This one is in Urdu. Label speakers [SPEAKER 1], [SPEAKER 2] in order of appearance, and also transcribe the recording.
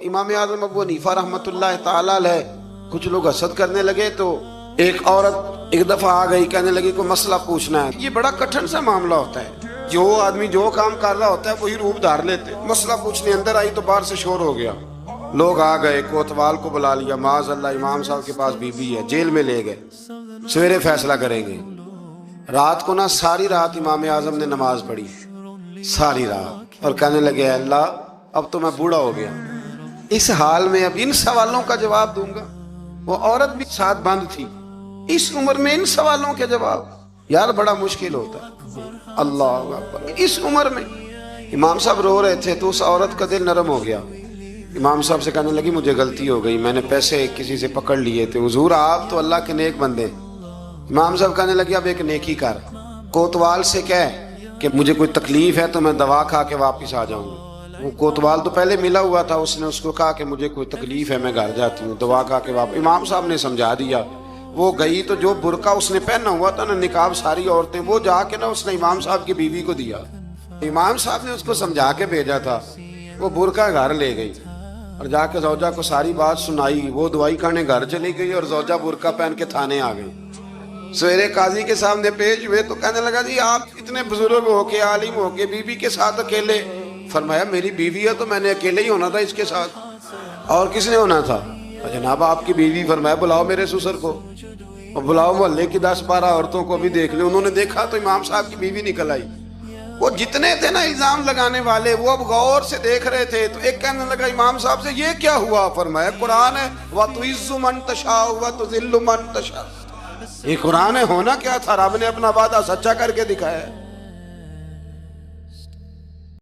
[SPEAKER 1] امام اعظم ابو حنیفہ رحمۃ اللہ تعالی علیہ کچھ لوگ حسد کرنے لگے تو ایک عورت ایک دفعہ آ گئی، کہنے لگی کوئی مسئلہ پوچھنا ہے۔ یہ بڑا کٹھن سا معاملہ ہوتا ہے، جو آدمی جو کام کر رہا ہوتا ہے وہی روپ دھار لیتے۔ مسئلہ پوچھنے اندر آئی تو باہر سے شور ہو گیا، لوگ آ گئے، کوتوال کو بلا لیا، معاذ اللہ امام صاحب کے پاس بیوی ہے، جیل میں لے گئے، سویرے فیصلہ کریں گے۔ رات کو ساری رات امام اعظم نے نماز پڑھی، ساری رات، اور کہنے لگے اے اللہ اب تو میں بوڑھا ہو گیا، اس حال میں اب ان سوالوں کا جواب دوں گا۔ وہ عورت بھی ساتھ بند تھی، اس عمر میں ان سوالوں کے جواب، یار بڑا مشکل ہوتا ہے۔ اللہ اکبر، اس عمر میں امام صاحب رو رہے تھے تو اس عورت کا دل نرم ہو گیا۔ امام صاحب سے کہنے لگی مجھے غلطی ہو گئی، میں نے پیسے کسی سے پکڑ لیے تھے، حضور آپ تو اللہ کے نیک بندے۔ امام صاحب کہنے لگے اب ایک نیکی کر، کوتوال سے کہہ کہ مجھے کوئی تکلیف ہے تو میں دوا کھا کے واپس آ جاؤں گا۔ وہ کوتوال تو پہلے ملا ہوا تھا، اس نے اس کو کہا کہ مجھے کوئی تکلیف ہے میں گھر جاتی ہوں، دوا کھا کے واپس۔ امام صاحب نے سمجھا دیا، وہ گئی تو جو برقع اس نے پہنا ہوا تھا نا، نقاب ساری عورتیں، وہ جا کے اس نے امام صاحب کی بیوی کو دیا۔ امام صاحب نے اس کو سمجھا کے بھیجا تھا، وہ برقع گھر لے گئی اور جا کے زوجہ کو ساری بات سنائی۔ وہ دوائی کھانے گھر چلی گئی اور زوجہ برقع پہن کے تھانے آ گئی۔ سویرے قاضی کے سامنے پیش ہوئے تو کہنے لگا جی آپ اتنے بزرگ ہو کے عالم ہو کے بیوی کے ساتھ اکیلے؟ فرمایا میری بیوی ہے تو میں نے اکیلے ہی ہونا تھا اس کے ساتھ، اور کس نے ہونا تھا؟ جناب آپ کی بیوی۔ فرمایا بلاؤ میرے سسر کو، اور بلاؤ محلے کی 10-12 عورتوں کو بھی دیکھ لیں۔ انہوں نے دیکھا تو امام صاحب کی بیوی نکل آئی۔ وہ جتنے تھے نا الزام لگانے والے، وہ اب غور سے دیکھ رہے تھے تو ایک کہنے لگا امام صاحب سے یہ کیا ہوا؟ فرمایا قرآن ہے وَتُعِزُّ مَن تَشَاءُ وَتُذِلُّ مَن تَشَاءُ، یہ قرآن ہے، ہونا کیا تھا؟ رب نے اپنا وعدہ سچا کر کے دکھایا ہے۔